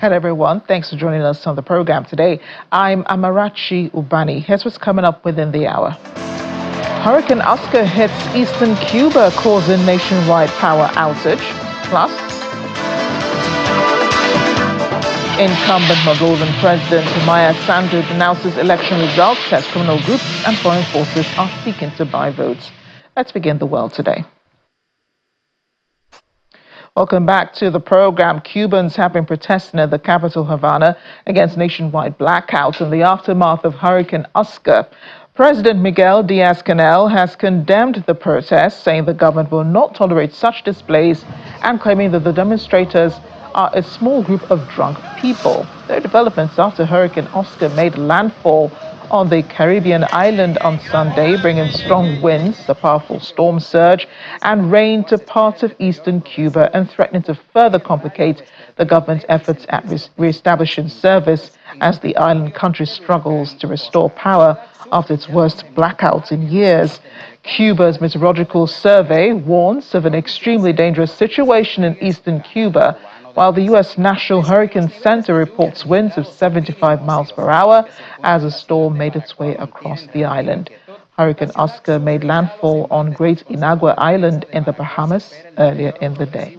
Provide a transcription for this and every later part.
Hello, everyone. Thanks for joining us on the program today. I'm Amarachi Ubani. Here's what's coming up within the hour. Hurricane Oscar hits eastern Cuba, causing nationwide power outage. Plus, incumbent Moldovan President Maya Sandu denounces election results as criminal groups and foreign forces are seeking to buy votes. Let's begin the world today. Welcome back to the program. Cubans have been protesting at the capital, Havana, against nationwide blackouts in the aftermath of Hurricane Oscar. President Miguel Diaz-Canel has condemned the protests, saying the government will not tolerate such displays and claiming that the demonstrators are a small group of drunk people. There are developments after Hurricane Oscar made landfall on the Caribbean island on Sunday, bringing strong winds, a powerful storm surge, and rain to parts of eastern Cuba and threatening to further complicate the government's efforts at re-establishing service as the island country struggles to restore power after its worst blackouts in years. Cuba's Meteorological Survey warns of an extremely dangerous situation in eastern Cuba, while the U.S. National Hurricane Center reports winds of 75 miles per hour as a storm made its way across the island. Hurricane Oscar made landfall on Great Inagua Island in the Bahamas earlier in the day.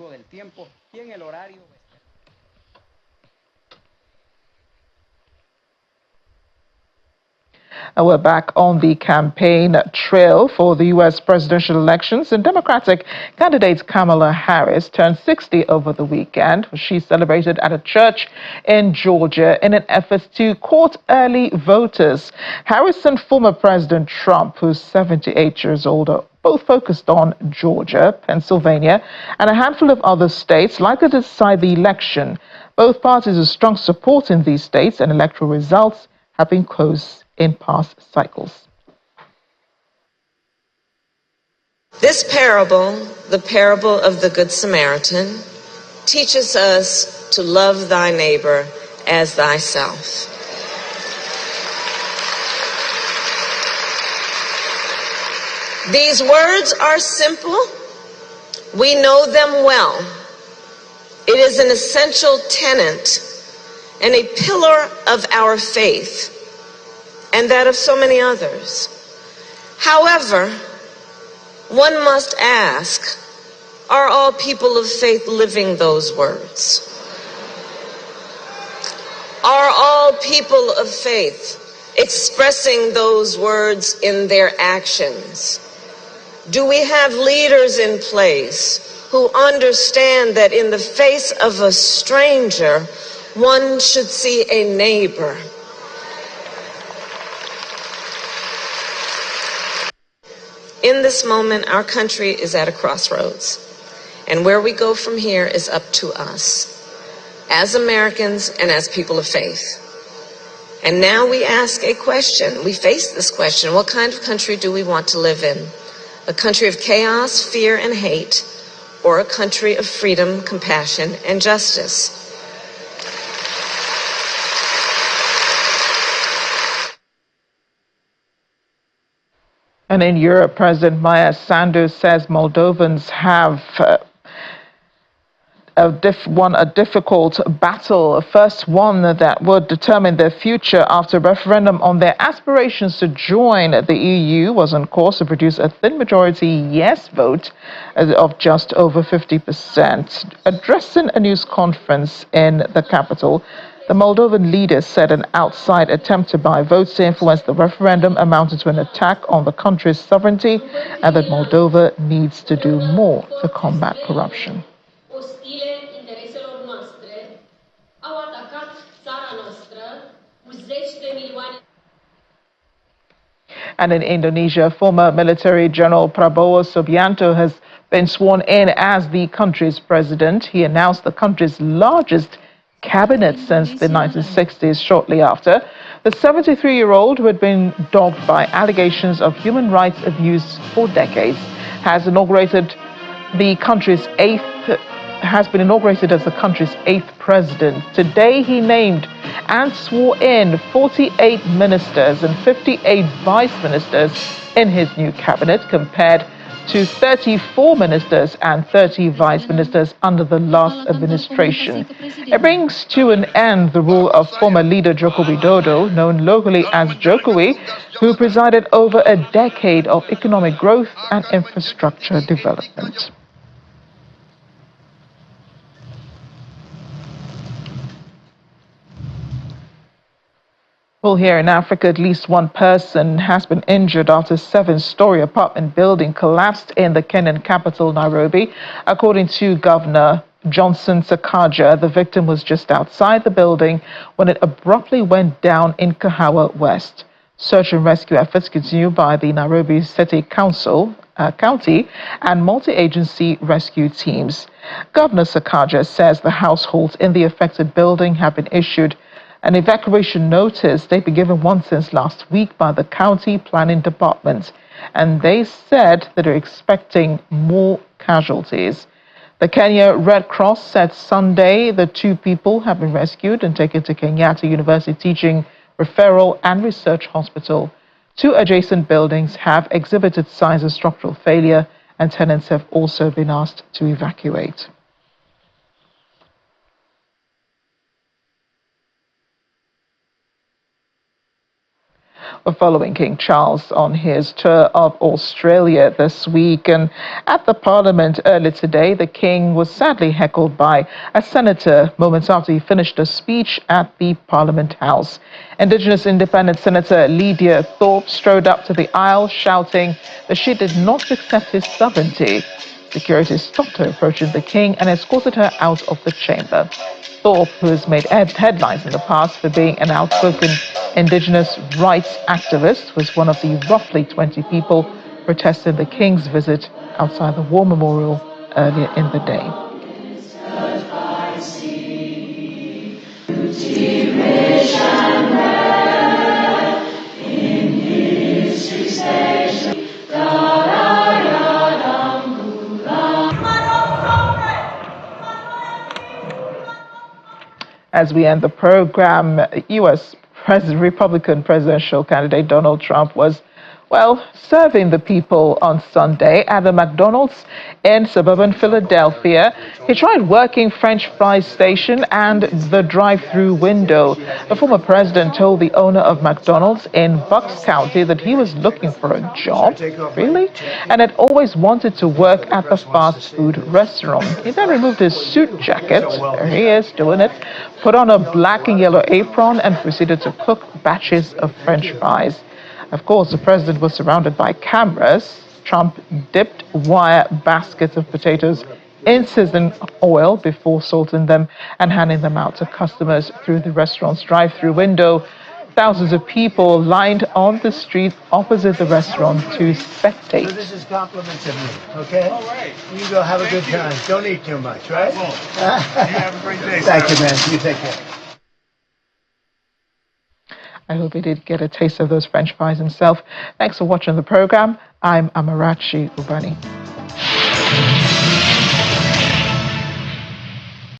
We're back on the campaign trail for the U.S. presidential elections, and Democratic candidate Kamala Harris turned 60 over the weekend. She celebrated at a church in Georgia in an effort to court early voters. Harris and former President Trump, who's 78 years old, are both focused on Georgia, Pennsylvania, and a handful of other states likely to decide the election. Both parties have strong support in these states, and electoral results have been close in past cycles. This parable, the parable of the Good Samaritan, teaches us to love thy neighbor as thyself. These words are simple. We know them well. It is an essential tenet and a pillar of our faith, and that of so many others. However, one must ask, are all people of faith living those words? Are all people of faith expressing those words in their actions? Do we have leaders in place who understand that in the face of a stranger, one should see a neighbor? In this moment, our country is at a crossroads, and where we go from here is up to us, as Americans and as people of faith. And now we ask a question, we face this question: what kind of country do we want to live in? A country of chaos, fear, and hate, or a country of freedom, compassion, and justice? And in Europe, President Maya Sandu says Moldovans have won a difficult battle, a first one that would determine their future after a referendum on their aspirations to join the EU was on course to produce a thin majority yes vote of just over 50%. Addressing a news conference in the capital, the Moldovan leader said an outside attempt to buy votes to influence the referendum amounted to an attack on the country's sovereignty, and that Moldova needs to do more to combat corruption. And in Indonesia, former military General Prabowo Subianto has been sworn in as the country's president. He announced the country's largest cabinet since the 1960s. Shortly after, the 73-year-old, who had been dogged by allegations of human rights abuse for decades, has been inaugurated as the country's eighth president. Today, he named and swore in 48 ministers and 58 vice ministers in his new cabinet, compared to 34 ministers and 30 vice ministers under the last administration. It brings to an end the rule of former leader Joko Widodo, known locally as Jokowi, who presided over a decade of economic growth and infrastructure development. Well, here in Africa, at least one person has been injured after a 7-story apartment building collapsed in the Kenyan capital, Nairobi. According to Governor Johnson Sakaja, the victim was just outside the building when it abruptly went down in Kahawa West. Search and rescue efforts continue by the Nairobi City County and multi-agency rescue teams. Governor Sakaja says the households in the affected building have been issued an evacuation notice. They've been given one since last week by the county planning department, and they said that they're expecting more casualties. The Kenya Red Cross said Sunday the 2 people have been rescued and taken to Kenyatta University Teaching, Referral and Research Hospital. 2 adjacent buildings have exhibited signs of structural failure, and tenants have also been asked to evacuate. Following King Charles on his tour of Australia this week. And at the Parliament earlier today, the King was sadly heckled by a senator moments after he finished a speech at the Parliament House. Indigenous Independent Senator Lydia Thorpe strode up to the aisle shouting that she did not accept his sovereignty. Security stopped her approaching the King and escorted her out of the chamber. Thorpe, who has made headlines in the past for being an outspoken Indigenous rights activist, was one of the roughly 20 people protesting the King's visit outside the War Memorial earlier in the day. As we end the program, U.S. Republican presidential candidate Donald Trump was, serving the people on Sunday at a McDonald's in suburban Philadelphia. He tried working French fries station and the drive-through window. The former president told the owner of McDonald's in Bucks County that he was looking for a job, really, and had always wanted to work at the fast food restaurant. He then removed his suit jacket, there he is doing it, put on a black and yellow apron and proceeded to cook batches of French fries. Of course, the president was surrounded by cameras. Trump dipped wire baskets of potatoes in sizzling oil before salting them and handing them out to customers through the restaurant's drive-through window. Thousands of people lined on the street opposite the restaurant to spectate. So this is compliments of me, okay? All right. You go have a good time. Don't eat too much, right? I won't. You have a great day. Thank you, man. You take care. I hope he did get a taste of those French fries himself. Thanks for watching the program. I'm Amarachi Ubani.